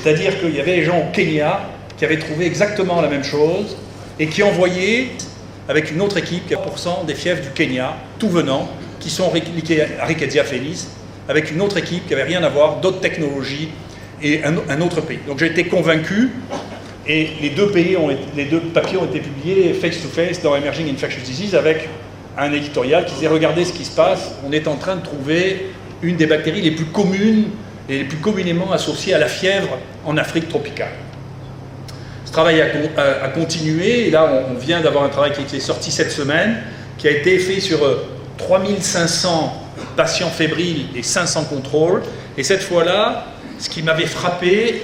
C'est-à-dire qu'il y avait des gens au Kenya qui avaient trouvé exactement la même chose et qui envoyaient, avec une autre équipe, 4% des fièvres du Kenya, tout venant, qui sont répliqués à Rickettsia felis, avec une autre équipe qui n'avait rien à voir, d'autres technologies et un autre pays. Donc j'ai été convaincu, et les deux papiers ont été publiés face-to-face dans Emerging Infectious Disease avec un éditorial qui disait « Regardez ce qui se passe, on est en train de trouver une des bactéries les plus communes et les plus communément associées à la fièvre en Afrique tropicale ». Ce travail a continué, et là on vient d'avoir un travail qui est sorti cette semaine, qui a été fait sur 3500 patients fébriles et 500 contrôles, et cette fois-là, ce qui m'avait frappé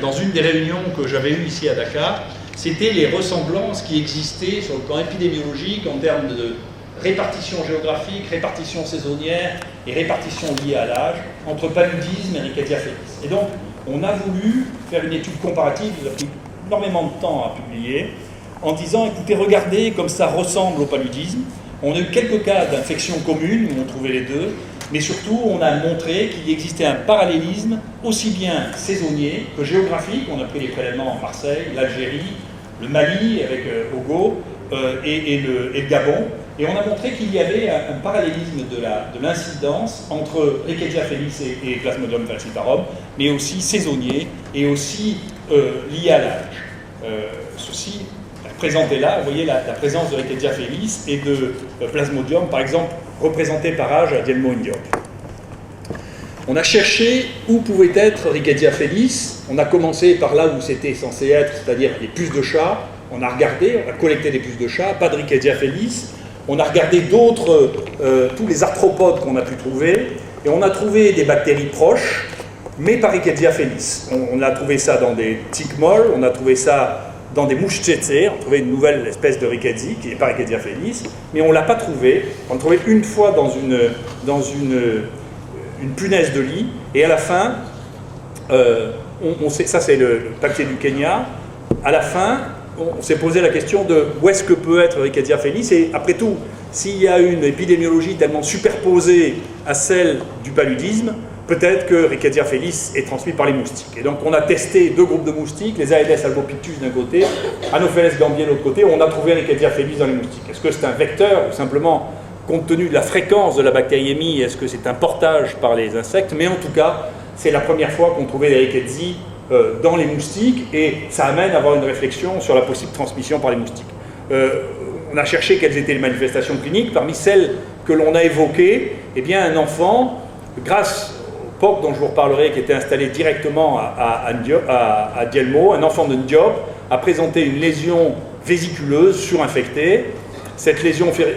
dans une des réunions que j'avais eues ici à Dakar, c'était les ressemblances qui existaient sur le plan épidémiologique en termes de répartition géographique, répartition saisonnière et répartition liée à l'âge entre paludisme et Rickettsia felis. Et donc, on a voulu faire une étude comparative, qui a pris énormément de temps à publier, en disant, écoutez, regardez comme ça ressemble au paludisme. On a eu quelques cas d'infection commune, où on trouvait les deux, mais surtout, on a montré qu'il existait un parallélisme aussi bien saisonnier que géographique. On a pris les prélèvements en Marseille, l'Algérie, le Mali avec Ogo et le Gabon. Et on a montré qu'il y avait un parallélisme de l'incidence entre Rickettsia felis et Plasmodium falciparum, mais aussi saisonnier et aussi lié à l'âge. Ceci présenté là, vous voyez la présence de Rickettsia felis et de Plasmodium, par exemple, représenté par âge à Dielmo Ndiop. On a cherché où pouvait être Rickettsia felis. On a commencé par là où c'était censé être, c'est-à-dire les puces de chat. On a regardé, on a collecté des puces de chat, pas de Rickettsia felis. On a regardé d'autres, tous les arthropodes qu'on a pu trouver, et on a trouvé des bactéries proches, mais pas Rickettsia felis. On a trouvé ça dans des tiques molles, on a trouvé ça dans des mouches tsetse, on a trouvé une nouvelle espèce de Rickettsia, qui n'est pas Rickettsia felis, mais on ne l'a pas trouvé. On l'a trouvé une fois dans une punaise de lit, et à la fin, ça c'est le papier du Kenya, à la fin, on s'est posé la question de où est-ce que peut être Rickettsia felis, et après tout, s'il y a une épidémiologie tellement superposée à celle du paludisme, peut-être que Rickettsia felis est transmis par les moustiques. Et donc on a testé deux groupes de moustiques, les Aedes albopictus d'un côté, Anopheles gambiae de l'autre côté, on a trouvé Rickettsia felis dans les moustiques. Est-ce que c'est un vecteur ou simplement, compte tenu de la fréquence de la bactériémie, est-ce que c'est un portage par les insectes? Mais en tout cas, c'est la première fois qu'on trouvait des Rickettsia dans les moustiques, et ça amène à avoir une réflexion sur la possible transmission par les moustiques. On a cherché quelles étaient les manifestations cliniques. Parmi celles que l'on a évoquées, eh bien un enfant, grâce au POC dont je vous reparlerai, qui était installé directement à Dielmo, un enfant de Ndiop a présenté une lésion vésiculeuse surinfectée.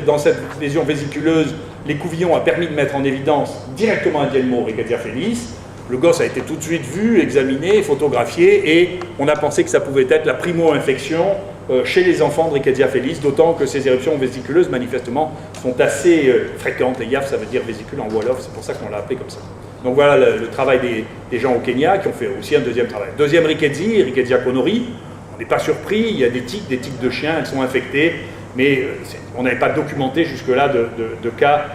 Dans cette lésion vésiculeuse, l'écouvillon a permis de mettre en évidence directement à Dielmo Rickettsia felis. Le gosse a été tout de suite vu, examiné, photographié, et on a pensé que ça pouvait être la primo-infection chez les enfants de Rickettsia felis, d'autant que ces éruptions vésiculeuses, manifestement, sont assez fréquentes. Et YAF, ça veut dire vésicule en Wolof, c'est pour ça qu'on l'a appelé comme ça. Donc voilà le travail des gens au Kenya, qui ont fait aussi un deuxième travail. Deuxième Rickettsia, Rickettsia conori. On n'est pas surpris, il y a des tiques de chiens, elles sont infectées, mais on n'avait pas documenté jusque-là de cas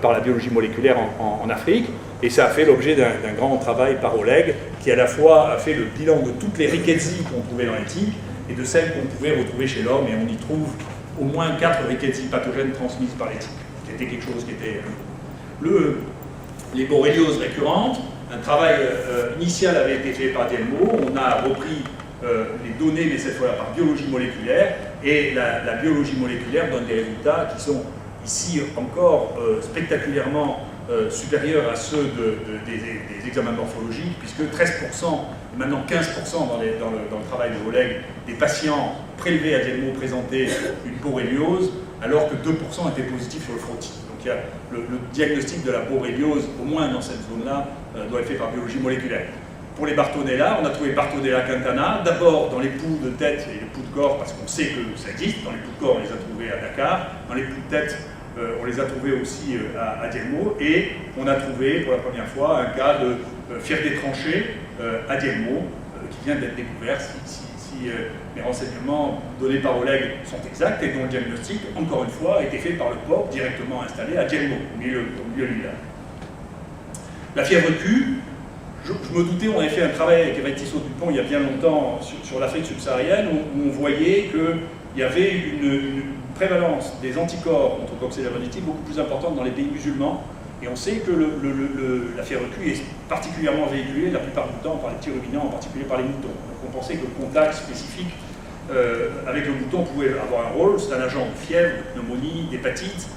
par la biologie moléculaire en Afrique. Et ça a fait l'objet d'un grand travail par Oleg, qui à la fois a fait le bilan de toutes les Rickettsia qu'on trouvait dans les tiques et de celles qu'on pouvait retrouver chez l'homme, et on y trouve au moins 4 Rickettsia pathogènes transmises par les tiques. C'était quelque chose qui était... Les borrélioses récurrentes, un travail initial avait été fait par Dielmo, on a repris les données, mais cette fois-là par biologie moléculaire, et la biologie moléculaire donne des résultats qui sont ici encore spectaculairement supérieurs à ceux des examens morphologiques, puisque 13%, maintenant 15% dans le travail de Oleg, des patients prélevés à Dielmo présentaient une borréliose, alors que 2% étaient positifs sur le frottis. Donc il y a le diagnostic de la borréliose, au moins dans cette zone-là, doit être fait par biologie moléculaire. Pour les Bartonella, on a trouvé Bartonella quintana, d'abord dans les poux de tête et les poux de corps, parce qu'on sait que ça existe. Dans les poux de corps, on les a trouvés à Dakar. Dans les poux de tête, on les a trouvés aussi à Dielmo. Et on a trouvé pour la première fois un cas de fièvre des tranchées à Dielmo, qui vient d'être découvert, si les renseignements donnés par Oleg sont exacts, et dont le diagnostic, encore une fois, a été fait par le POC directement installé à Dielmo, au milieu du village. La fièvre Q, je me doutais, on avait fait un travail avec Evan Tissot-Dupont il y a bien longtemps sur l'Afrique subsaharienne, où on voyait qu'il y avait une prévalence des anticorps contre Coxiella burnetii beaucoup plus importante dans les pays musulmans. Et on sait que la fièvre Q est particulièrement véhiculée la plupart du temps par les petits ruminants, en particulier par les moutons. Donc on pensait que le contact spécifique avec le mouton pouvait avoir un rôle. C'est un agent de fièvre, de pneumonie, d'hépatite,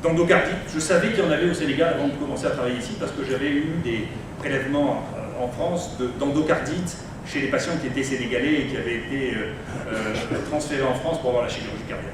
d'endocardite. Je savais qu'il y en avait au Sénégal avant de commencer à travailler ici parce que j'avais eu des prélèvements en France d'endocardite chez les patients qui étaient sénégalais et qui avaient été transférés en France pour avoir la chirurgie cardiaque.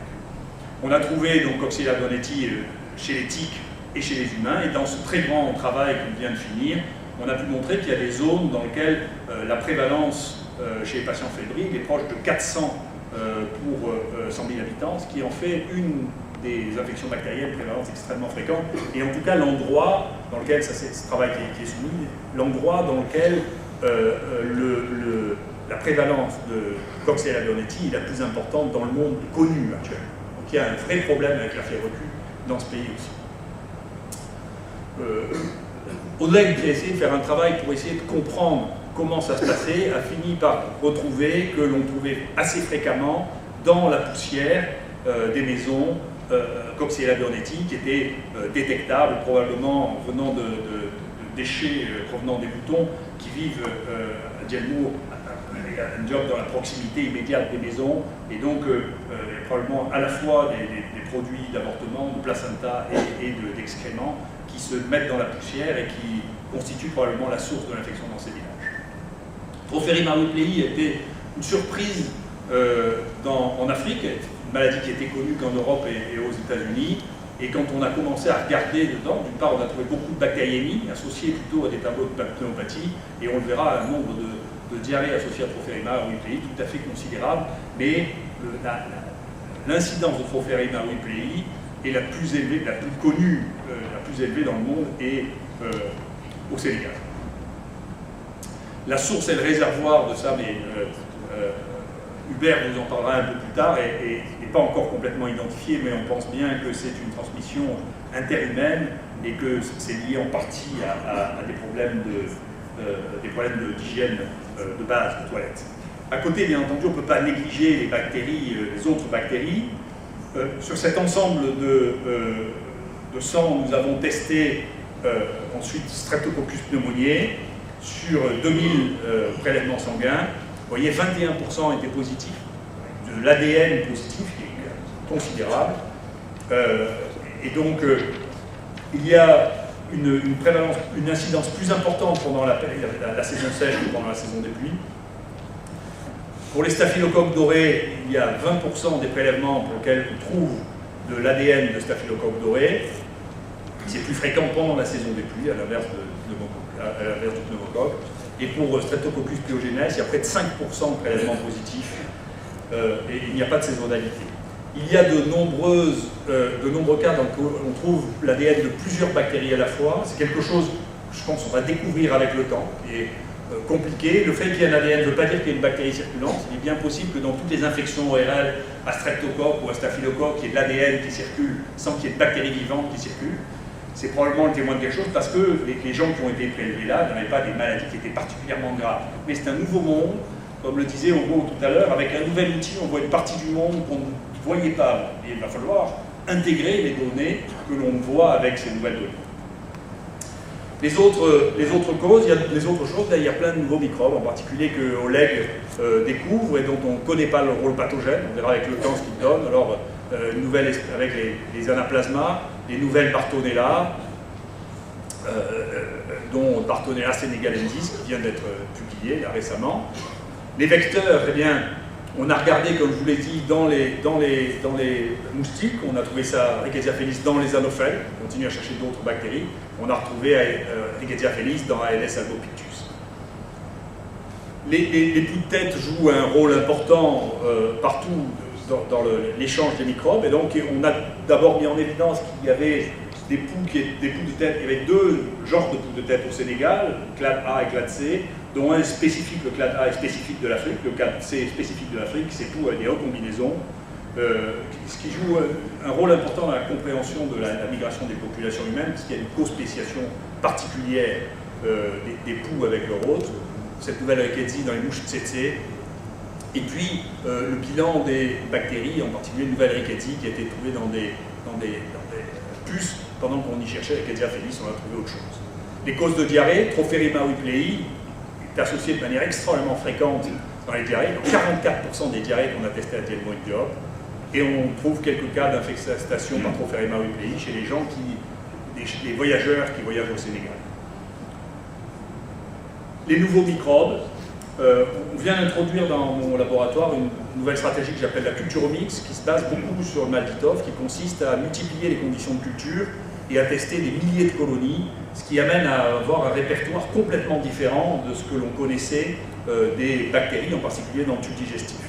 On a trouvé donc Coxiella burnetii chez les tiques et chez les humains, et dans ce très grand travail qu'on vient de finir, on a pu montrer qu'il y a des zones dans lesquelles la prévalence chez les patients fébriles est proche de 400 pour 100 000 habitants, ce qui en fait une des infections bactériennes prévalentes extrêmement fréquentes, et en tout cas l'endroit dans lequel, ça c'est ce travail qui est soumis, l'endroit dans lequel la prévalence de Coxiella burnetii est la plus importante dans le monde connu actuellement. Donc il y a un vrai problème avec la fièvre Q dans ce pays aussi. Oleg, qui a essayé de faire un travail pour essayer de comprendre comment ça se passait, a fini par retrouver que l'on trouvait assez fréquemment dans la poussière des maisons Coxiella burnetii qui étaient détectables, probablement venant de déchets provenant des moutons qui vivent à Djelmour, un job dans la proximité immédiate des maisons, et donc probablement à la fois des produits d'avortement, de placenta et d'excréments qui se mettent dans la poussière et qui constituent probablement la source de l'infection dans ces villages. Tropherimae whipplei a été une surprise en Afrique, une maladie qui était connue qu'en Europe et aux États-Unis, et quand on a commencé à regarder dedans, d'une part on a trouvé beaucoup de bactériémies associées plutôt à des tableaux de pneumopathie, et on le verra, un nombre de diarrhées associées à Tropherimae whipplei tout à fait considérable, mais l'incidence de Tropherimae whipplei est la plus élevée, la plus connue, la plus élevée dans le monde, et au Sénégal. La source et le réservoir de ça, mais Hubert vous en parlera un peu plus tard, et n'est pas encore complètement identifié, mais on pense bien que c'est une transmission interhumaine et que c'est lié en partie à des problèmes d'hygiène de base, de toilette. À côté, bien entendu, on ne peut pas négliger les bactéries, les autres bactéries. Sur cet ensemble de sang, nous avons testé ensuite Streptococcus pneumoniae sur 2000 prélèvements sanguins. Vous voyez, 21% étaient positifs, de l'ADN positif, qui est considérable. Et donc, il y a une prévalence, une incidence plus importante pendant la saison sèche que pendant la saison des pluies. Pour les staphylocoques dorés, il y a 20% des prélèvements pour lesquels on trouve de l'ADN de staphylocoque doré. C'est plus fréquent pendant la saison des pluies, à l'inverse du pneumocoque. Et pour Streptococcus pyogenes, il y a près de 5% de prélèvements positifs et il n'y a pas de saisonnalité. Il y a de nombreux cas dans lesquels on trouve l'ADN de plusieurs bactéries à la fois. C'est quelque chose, je pense, qu'on va découvrir avec le temps, qui est compliqué. Le fait qu'il y ait un ADN ne veut pas dire qu'il y ait une bactérie circulante. Il est bien possible que dans toutes les infections ORL à streptocoque ou à staphylocoque, il y ait de l'ADN qui circule sans qu'il y ait de bactéries vivantes qui circulent. C'est probablement le témoin de quelque chose parce que les gens qui ont été prélevés là n'avaient pas des maladies qui étaient particulièrement graves. Mais c'est un nouveau monde, comme le disait Hugo tout à l'heure, avec un nouvel outil, on voit une partie du monde qu'on ne voyait pas avant. Et il va falloir intégrer les données que l'on voit avec ces nouvelles données. Les autres causes, il y a les autres choses, là, il y a plein de nouveaux microbes, en particulier que Oleg découvre et dont on ne connaît pas le rôle pathogène. On verra avec le temps ce qu'il donne. Alors, une nouvelle avec les anaplasmas, les nouvelles Bartonella, dont Bartonella senegalensis, qui vient d'être publié là, récemment. Les vecteurs, eh bien, on a regardé, comme je vous l'ai dit, dans les moustiques, on a trouvé ça, Rickettsia felis, dans les anophèles, on continue à chercher d'autres bactéries, on a retrouvé Rickettsia felis dans ALS albopictus. Les pouls de tête jouent un rôle important partout dans l'échange des microbes, et donc on a d'abord mis en évidence qu'il y avait des pouls de tête, il y avait deux genres de pouls de tête au Sénégal, clade A et clade C, dont un spécifique, le clade A est spécifique de l'Afrique, le clade C est spécifique de l'Afrique, c'est pouls avec des recombinaisons, ce qui joue un rôle important dans la compréhension de la migration des populations humaines, parce qu'il y a une co-spéciation particulière des poux avec leur hôte, cette nouvelle rickettsie dans les mouches tsetse, et puis le bilan des bactéries, en particulier une nouvelle rickettsie qui a été trouvée dans des puces. Pendant qu'on y cherchait Rickettsia felis, on a trouvé autre chose. Les causes de diarrhée, Trophérima whipplei, est associée de manière extrêmement fréquente dans les diarrhées, donc 44% des diarrhées qu'on a testées à Dielmo et Diop, et on trouve quelques cas d'infestation par Trophérima whipplei chez les gens les voyageurs qui voyagent au Sénégal. Les nouveaux microbes, on vient d'introduire dans mon laboratoire une nouvelle stratégie que j'appelle la culturomix, qui se base beaucoup sur le Malditov, qui consiste à multiplier les conditions de culture et à tester des milliers de colonies, ce qui amène à avoir un répertoire complètement différent de ce que l'on connaissait des bactéries, en particulier dans le tube digestif.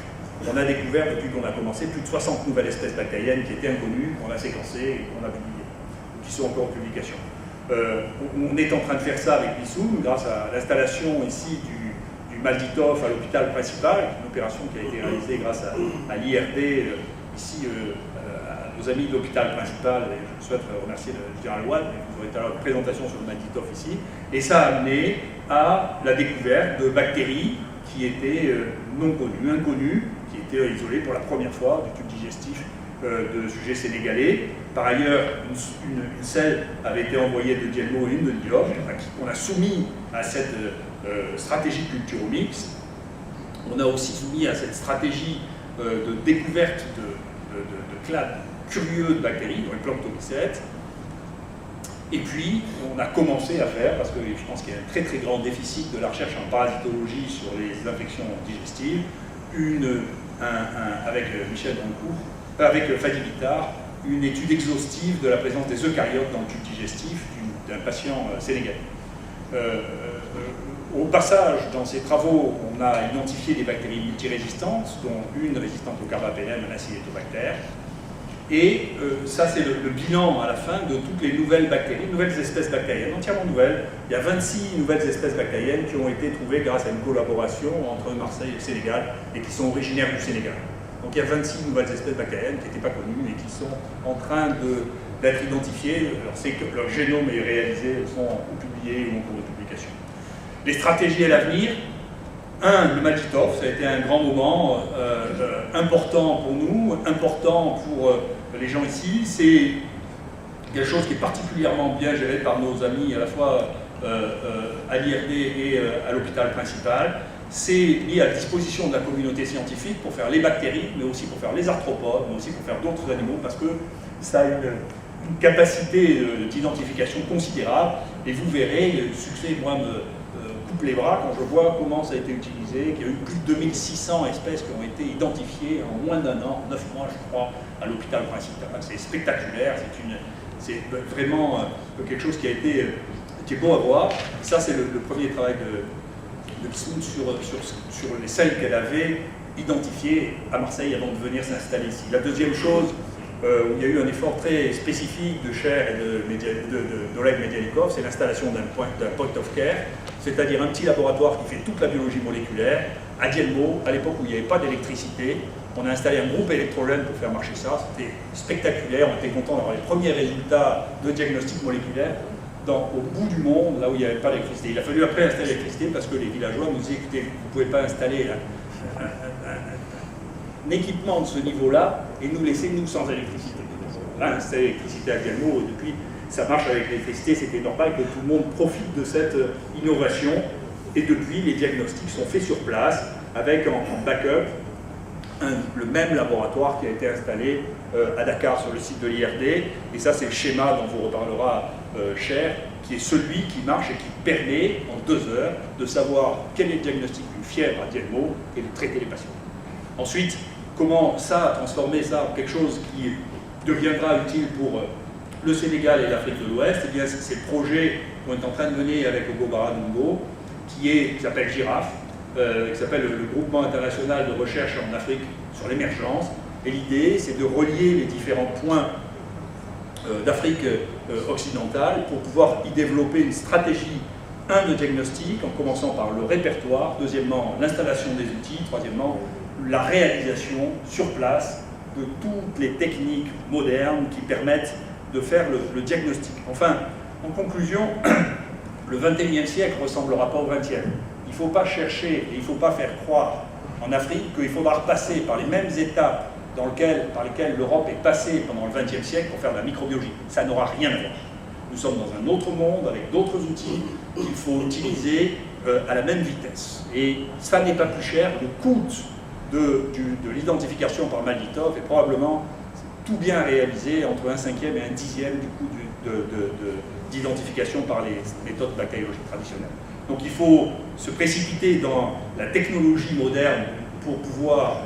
On a découvert, depuis qu'on a commencé, plus de 60 nouvelles espèces bactériennes qui étaient inconnues, qu'on a séquencées et qu'on a publiées, qui sont encore en publication. On est en train de faire ça avec Bissoum, grâce à l'installation ici du Malditov à l'hôpital principal, une opération qui a été réalisée grâce à l'IRD, ici à nos amis de l'hôpital principal, et je souhaite remercier le général Watt, vous aurez une présentation sur le Malditov ici, et ça a amené à la découverte de bactéries qui étaient non connues, inconnues, qui étaient isolées pour la première fois du tube digestif de sujets sénégalais. Par ailleurs, une selle avait été envoyée de Dielmo et une de Diop, qu'on a soumis à cette stratégie culturomix. On a aussi soumis à cette stratégie de découverte de clades curieux de bactéries, dont les planctomycètes. Et puis, on a commencé à faire, parce que je pense qu'il y a un très très grand déficit de la recherche en parasitologie sur les infections digestives, avec Michel Dancourt, avec Fadi Bitar, une étude exhaustive de la présence des eucaryotes dans le tube digestif d'un patient sénégalais. Au passage, dans ces travaux, on a identifié des bactéries multirésistantes, dont une résistante au carbapénème, un acétobactère. Et ça, c'est le bilan à la fin de toutes les nouvelles bactéries, nouvelles espèces bactériennes, entièrement nouvelles. Il y a 26 nouvelles espèces bactériennes qui ont été trouvées grâce à une collaboration entre Marseille et le Sénégal et qui sont originaires du Sénégal. Donc il y a 26 nouvelles espèces bactériennes qui n'étaient pas connues et qui sont en train d'être identifiées. Alors, c'est que leur génome est réalisé, elles sont publiées ou en cours de publication. Les stratégies à l'avenir. Le Malditov, ça a été un grand moment important pour nous, important pour les gens ici. C'est quelque chose qui est particulièrement bien géré par nos amis à la fois à l'IRD et à l'hôpital principal. C'est mis à disposition de la communauté scientifique pour faire les bactéries, mais aussi pour faire les arthropodes, mais aussi pour faire d'autres animaux, parce que ça a une capacité d'identification considérable. Et vous verrez, le succès, moi, me coupe les bras quand je vois comment ça a été utilisé, qu'il y a eu plus de 2600 espèces qui ont été identifiées en moins d'un an, 9 mois, je crois, à l'hôpital principal. C'est spectaculaire, c'est vraiment quelque chose qui est beau à voir. Ça, c'est le premier travail de Bissoum sur les celles qu'elle avait identifiées à Marseille avant de venir s'installer ici. La deuxième chose, où il y a eu un effort très spécifique de Cher et d'Oleg Medianikov, c'est l'installation d'un point of care, c'est-à-dire un petit laboratoire qui fait toute la biologie moléculaire, à Dielmo, à l'époque où il n'y avait pas d'électricité. On a installé un groupe électrogène pour faire marcher ça, c'était spectaculaire, on était content d'avoir les premiers résultats de diagnostic moléculaire au bout du monde, là où il n'y avait pas d'électricité. Il a fallu après installer l'électricité parce que les villageois nous disaient, écoutez, vous ne pouvez pas installer un équipement de ce niveau-là et nous laisser, nous, sans électricité. Là, installer l'électricité à Dielmo, depuis, ça marche avec l'électricité, c'était normal que tout le monde profite de cette innovation. Et depuis, les diagnostics sont faits sur place, avec en backup le même laboratoire qui a été installé à Dakar sur le site de l'IRD. Et ça, c'est le schéma dont vous reparlera Cher, qui est celui qui marche et qui permet, en 2 heures, de savoir quel est le diagnostic d'une fièvre à Dielmo et de traiter les patients. Ensuite, comment ça, transformer ça en quelque chose qui deviendra utile pour le Sénégal et l'Afrique de l'Ouest, eh bien, c'est le projet qu'on est en train de mener avec Ogo Baradungo, qui s'appelle Girafe, qui s'appelle le Groupement international de recherche en Afrique sur l'émergence. Et l'idée, c'est de relier les différents points d'Afrique occidentale pour pouvoir y développer une stratégie, de diagnostic, en commençant par le répertoire, deuxièmement, l'installation des outils, troisièmement, la réalisation sur place de toutes les techniques modernes qui permettent de faire le diagnostic. Enfin, en conclusion, Le XXIe siècle ne ressemblera pas au XXe. Il ne faut pas chercher et il ne faut pas faire croire en Afrique qu'il faudra repasser par les mêmes étapes par lesquelles l'Europe est passée pendant le XXe siècle pour faire de la microbiologie. Ça n'aura rien à voir. Nous sommes dans un autre monde avec d'autres outils qu'il faut utiliser à la même vitesse. Et ça n'est pas plus cher. Le coût de l'identification par Malditov est probablement tout bien réalisé entre 1/5 et 1/10 du coût d'identification par les méthodes bactériologiques traditionnelles. Donc il faut se précipiter dans la technologie moderne pour pouvoir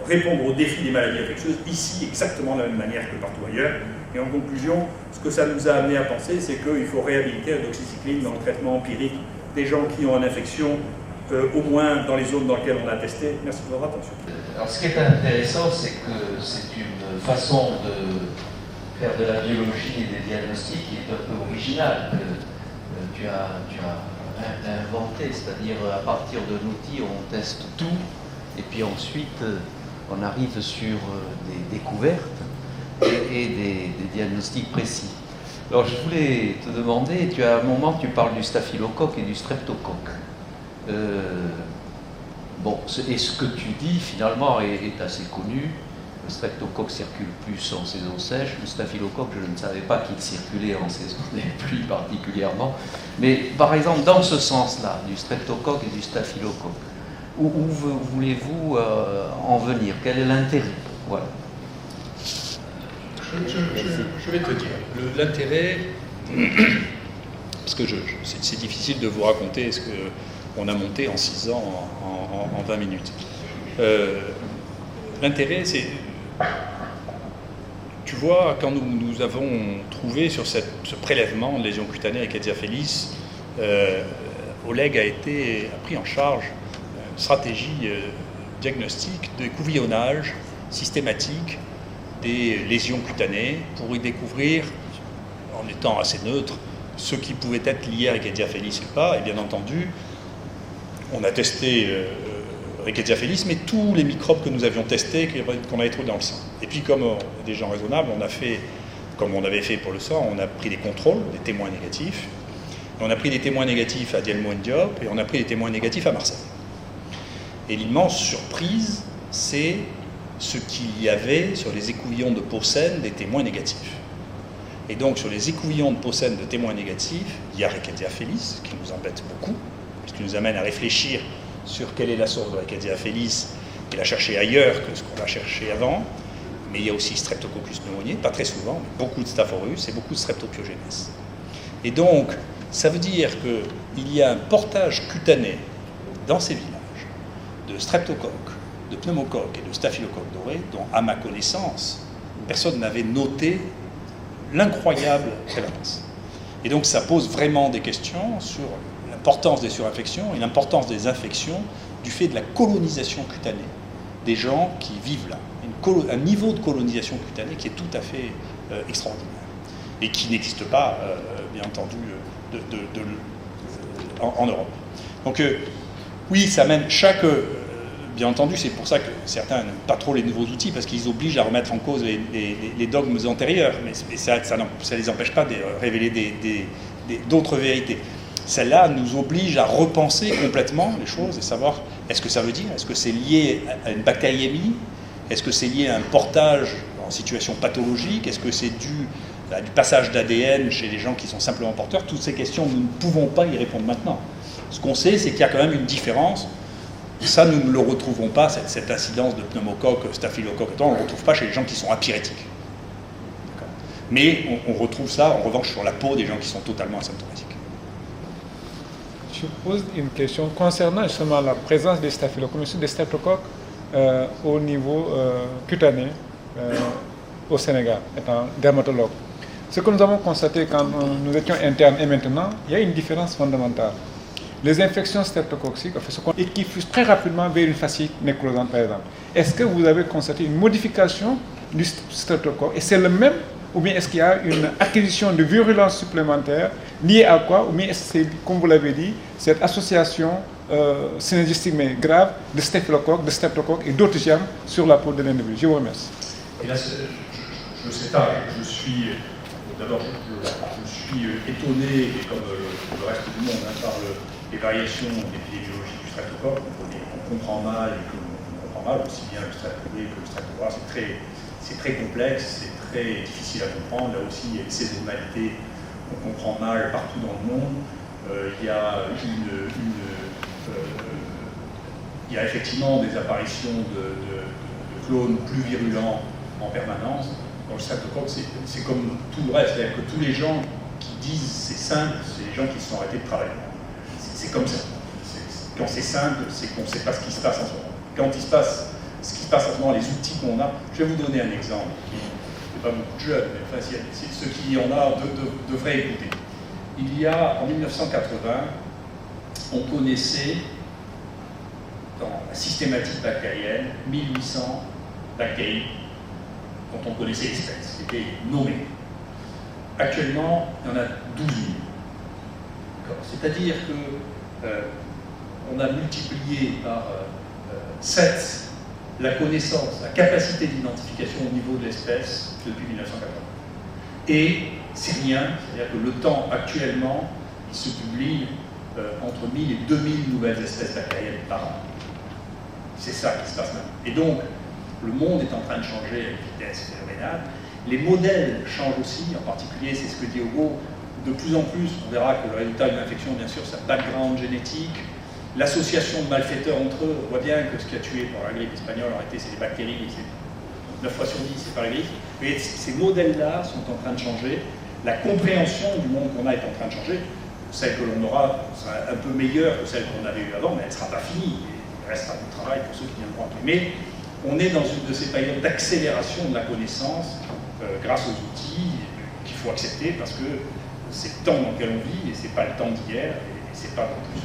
répondre aux défis des maladies infectieuses, ici exactement de la même manière que partout ailleurs. Et en conclusion, ce que ça nous a amené à penser, c'est qu'il faut réhabiliter la doxycycline dans le traitement empirique des gens qui ont une infection, au moins dans les zones dans lesquelles on a testé. Merci de votre attention. Alors ce qui est intéressant, c'est que c'est une façon de faire de la biologie et des diagnostics qui est un peu originale, que tu as inventé, c'est-à-dire à partir de l'outil, on teste tout, et puis ensuite on arrive sur des découvertes et des diagnostics précis. Alors je voulais te demander, à un moment tu parles du staphylocoque et du streptocoque. Et ce que tu dis finalement est assez connu. Le streptocoque circule plus en saison sèche. Le staphylocoque, je ne savais pas qu'il circulait en saison des pluies particulièrement. Mais par exemple, dans ce sens-là, du streptocoque et du staphylocoque, où voulez-vous en venir? Quel est l'intérêt? Voilà. Je vais te dire. L'intérêt, parce que c'est difficile de vous raconter ce qu'on a monté en 6 ans, en 20 minutes. L'intérêt, c'est... Tu vois, quand nous avons trouvé sur ce prélèvement de lésions cutanées avec Rickettsia félix, Oleg a pris en charge une stratégie diagnostique de couvillonnage systématique des lésions cutanées pour y découvrir, en étant assez neutre, ce qui pouvait être lié à Rickettsia félix ou pas. Et bien entendu, on a testé Rickettsia félix, mais tous les microbes que nous avions testés, qu'on avait trouvés dans le sang. Et puis, comme on est des gens raisonnables, on a fait, comme on avait fait pour le sang, on a pris des contrôles, des témoins négatifs. On a pris des témoins négatifs à Dielmo et Diop, et on a pris des témoins négatifs à Marseille. Et l'immense surprise, c'est ce qu'il y avait sur les écouvillons de peau saine des témoins négatifs. Et donc, sur les écouvillons de peau saine de témoins négatifs, il y a Rickettsia félix, qui nous embête beaucoup, ce qui nous amène à réfléchir sur quelle est la source de Rickettsia félix et la chercher ailleurs que ce qu'on l'a cherché avant. Mais il y a aussi Streptococcus pneumoniae, pas très souvent, mais beaucoup de Staph aureus et beaucoup de Streptopiogenes. Et donc, ça veut dire qu'il y a un portage cutané dans ces villages de streptocoques, de pneumocoques et de staphylocoques dorés, dont, à ma connaissance, personne n'avait noté l'incroyable prévalence. Et donc, ça pose vraiment des questions sur l'importance des surinfections et l'importance des infections du fait de la colonisation cutanée des gens qui vivent là. Un niveau de colonisation cutanée qui est tout à fait extraordinaire et qui n'existe pas, bien entendu, en Europe. Donc, oui, ça mène bien entendu, c'est pour ça que certains n'aiment pas trop les nouveaux outils, parce qu'ils obligent à remettre en cause les dogmes antérieurs, mais ça ne les empêche pas de révéler d'autres vérités. Celle-là nous oblige à repenser complètement les choses et savoir est-ce que ça veut dire, est-ce que c'est lié à une bactériémie, est-ce que c'est lié à un portage en situation pathologique, est-ce que c'est dû à du passage d'ADN chez les gens qui sont simplement porteurs. Toutes ces questions, nous ne pouvons pas y répondre maintenant. Ce qu'on sait, c'est qu'il y a quand même une différence. Ça, nous ne le retrouvons pas, cette incidence de pneumocoque, staphylocoque, on ne le retrouve pas chez les gens qui sont apyrétiques. Mais on retrouve ça, en revanche, sur la peau des gens qui sont totalement asymptomatiques. Je pose une question concernant justement la présence des staphylocoques, des streptocoques au niveau cutané au Sénégal, étant dermatologue. Ce que nous avons constaté quand nous étions internes et maintenant, il y a une différence fondamentale. Les infections streptococciques et qui fusent très rapidement vers une fasciite nécrosante, par exemple. Est-ce que vous avez constaté une modification du streptocoque et c'est le même, ou bien est-ce qu'il y a une acquisition de virulence supplémentaire liée à quoi, ou bien est-ce que c'est, comme vous l'avez dit, cette association synergistique mais grave de streptocoque et d'autres germes sur la peau de l'individu? Je vous remercie. Et là, je ne sais pas, je suis d'abord, je suis étonné, et comme le reste du monde, par les variations épidémiologiques du streptocoque. On comprend mal, et que on comprend mal aussi bien le streptocoque que le streptocoque. C'est très complexe, c'est très difficile à comprendre. Là aussi, il y a une saisonnalité qu'on comprend mal partout dans le monde. Il y a effectivement des apparitions de clones plus virulents en permanence. Dans le streptocoque, c'est comme tout le reste, c'est-à-dire que tous les gens qui disent c'est simple, c'est les gens qui se sont arrêtés de travailler. C'est comme ça. Quand c'est simple, c'est qu'on ne sait pas ce qui se passe en ce moment. Quand il se passe ce qui se passe en ce moment, les outils qu'on a, je vais vous donner un exemple qui n'est pas beaucoup de jeunes, mais enfin, ceux qui en ont devraient écouter. Il y a, en 1980, on connaissait dans la systématique bactérienne 1800 bactéries dont on connaissait l'espèce, c'était nommé. Actuellement, il y en a 12 000. C'est-à-dire que on a multiplié par 7 la connaissance, la capacité d'identification au niveau de l'espèce depuis 1980. Et c'est rien, c'est-à-dire que le temps actuellement, il se publie entre 1000 et 2000 nouvelles espèces bactériennes par an. C'est ça qui se passe maintenant. Et donc, le monde est en train de changer à une vitesse phénoménale. Les modèles changent aussi, en particulier, c'est ce que dit Hugo, de plus en plus, on verra que le résultat d'une infection, bien sûr, c'est un background génétique, l'association de malfaiteurs entre eux. On voit bien que ce qui a tué pour la grippe espagnole, en réalité, c'est les bactéries, et c'est 9 fois sur 10, c'est pas la grippe. Mais ces modèles-là sont en train de changer. La compréhension du monde qu'on a est en train de changer. Celle que l'on aura sera un peu meilleure que celle qu'on avait eue avant, mais elle ne sera pas finie. Il restera du travail pour ceux qui viendront après. Mais on est dans une de ces périodes d'accélération de la connaissance grâce aux outils qu'il faut accepter parce que c'est le temps dans lequel on vit et c'est pas le temps d'hier et c'est pas non plus.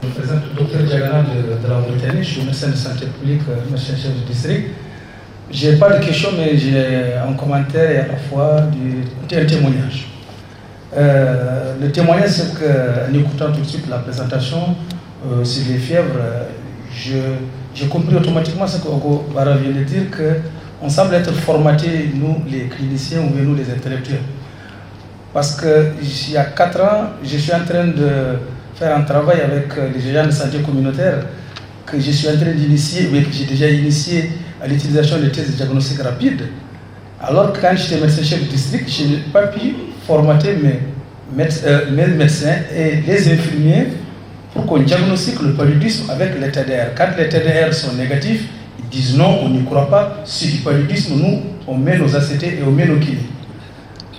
Je me présente Dr Diagana de la Mauritanie, je suis médecin de santé publique, médecin chef du district. Je n'ai pas de questions, mais j'ai un commentaire et à la fois un témoignage. Le témoignage, c'est qu'en écoutant tout de suite la présentation sur les fièvres, j'ai compris automatiquement ce que Hugo Bara vient de dire, qu'on semble être formatés, nous les cliniciens ou nous les intellectuels. Parce qu'il y a 4 ans, je suis en train de faire un travail avec les agents de santé communautaire que je suis en train d'initier, mais que j'ai déjà initié à l'utilisation des tests de diagnostic rapide. Alors que quand j'étais médecin chef du district, je n'ai pas pu formater mes médecins et les infirmiers pour qu'on diagnostique le paludisme avec les TDR. Quand les TDR sont négatifs, ils disent non, on n'y croit pas. Sur du paludisme, nous, on met nos ACT et on met nos kinés.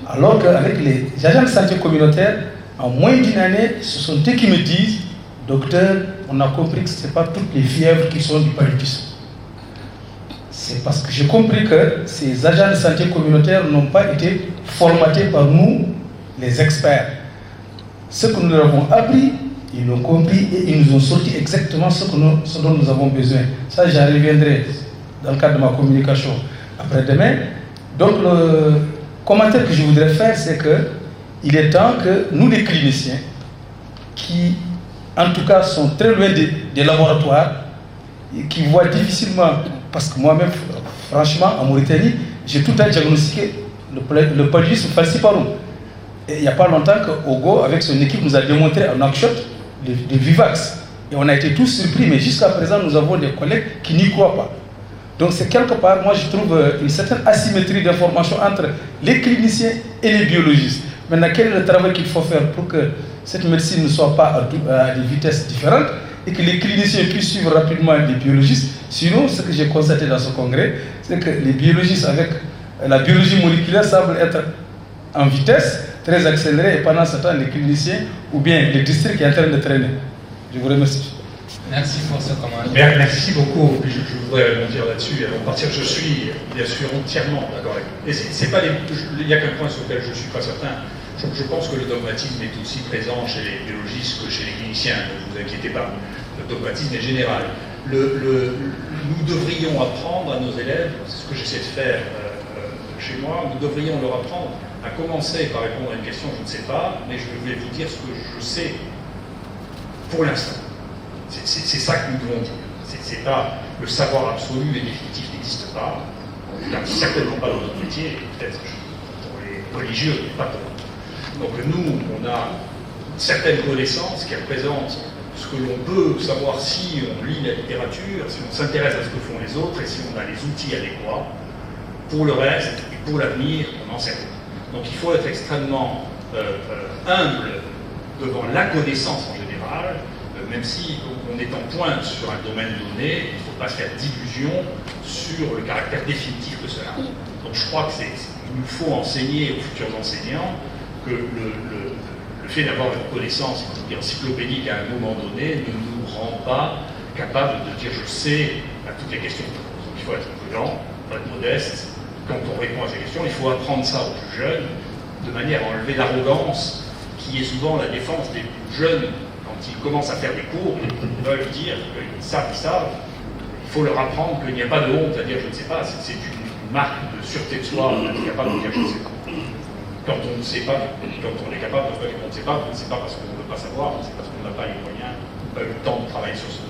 Alors qu'avec les agents de santé communautaire, en moins d'une année, ce sont eux qui me disent, docteur, on a compris que ce n'est pas toutes les fièvres qui sont du paludisme. C'est parce que j'ai compris que ces agents de santé communautaire n'ont pas été formatés par nous, les experts. Ce que nous leur avons appris, ils l'ont compris et ils nous ont sorti exactement ce dont nous avons besoin. Ça, j'y reviendrai dans le cadre de ma communication après-demain. Donc, le commentaire que je voudrais faire, c'est qu'il est temps que nous, les cliniciens, qui en tout cas sont très loin des laboratoires, et qui voient difficilement, parce que moi-même, franchement, en Mauritanie, j'ai tout le temps diagnostiqué le paludisme falciparum. Et il n'y a pas longtemps que Hugo, avec son équipe, nous a démontré en Nouakchott de Vivax. Et on a été tous surpris, mais jusqu'à présent, nous avons des collègues qui n'y croient pas. Donc c'est quelque part, moi je trouve une certaine asymétrie d'information entre les cliniciens et les biologistes. Maintenant, quel est le travail qu'il faut faire pour que cette médecine ne soit pas à des vitesses différentes et que les cliniciens puissent suivre rapidement les biologistes? Sinon, ce que j'ai constaté dans ce congrès, c'est que les biologistes avec la biologie moléculaire semblent être en vitesse très accélérée et pendant ce temps, les cliniciens ou bien les districts sont en train de traîner. Je vous remercie. Merci pour ce commentaire. Merci beaucoup. Je voudrais rebondir là-dessus. Avant de partir, je suis bien sûr entièrement d'accord avec vous. Et c'est pas il y a qu'un point sur lequel je ne suis pas certain. Je pense que le dogmatisme est aussi présent chez les biologistes que chez les cliniciens. Ne vous inquiétez pas. Le dogmatisme est général. Nous devrions apprendre à nos élèves, c'est ce que j'essaie de faire chez moi, nous devrions leur apprendre à commencer par répondre à une question, je ne sais pas, mais je vais vous dire ce que je sais pour l'instant. C'est ça que nous devons dire. C'est pas le savoir absolu et définitif n'existe pas. Certainement pas dans notre métier, peut-être pour les religieux, mais pas pour. Donc nous, on a certaines connaissances qui représentent ce que l'on peut savoir si on lit la littérature, si on s'intéresse à ce que font les autres et si on a les outils adéquats. Pour le reste, et pour l'avenir, on n'en sait rien. Donc il faut être extrêmement humble devant la connaissance en général, même si on est en pointe sur un domaine donné, il ne faut pas se faire d'illusions sur le caractère définitif de cela. Donc je crois qu'il nous faut enseigner aux futurs enseignants que le fait d'avoir une connaissance encyclopédique à un moment donné ne nous rend pas capables de dire je sais à toutes les questions. Donc il faut être prudent, il faut être modeste. Quand on répond à ces questions, il faut apprendre ça aux plus jeunes de manière à enlever l'arrogance qui est souvent la défense des plus jeunes quand ils commencent à faire des cours, ils veulent dire qu'ils savent, il faut leur apprendre qu'il n'y a pas de honte à dire je ne sais pas, c'est une marque de sûreté de soi d'être capable de dire je ne sais pas. Quand on ne sait pas, quand on est capable de dire qu'on ne sait pas, on ne sait pas parce qu'on ne veut pas savoir, c'est parce qu'on n'a pas les moyens, pas eu le temps de travailler sur ce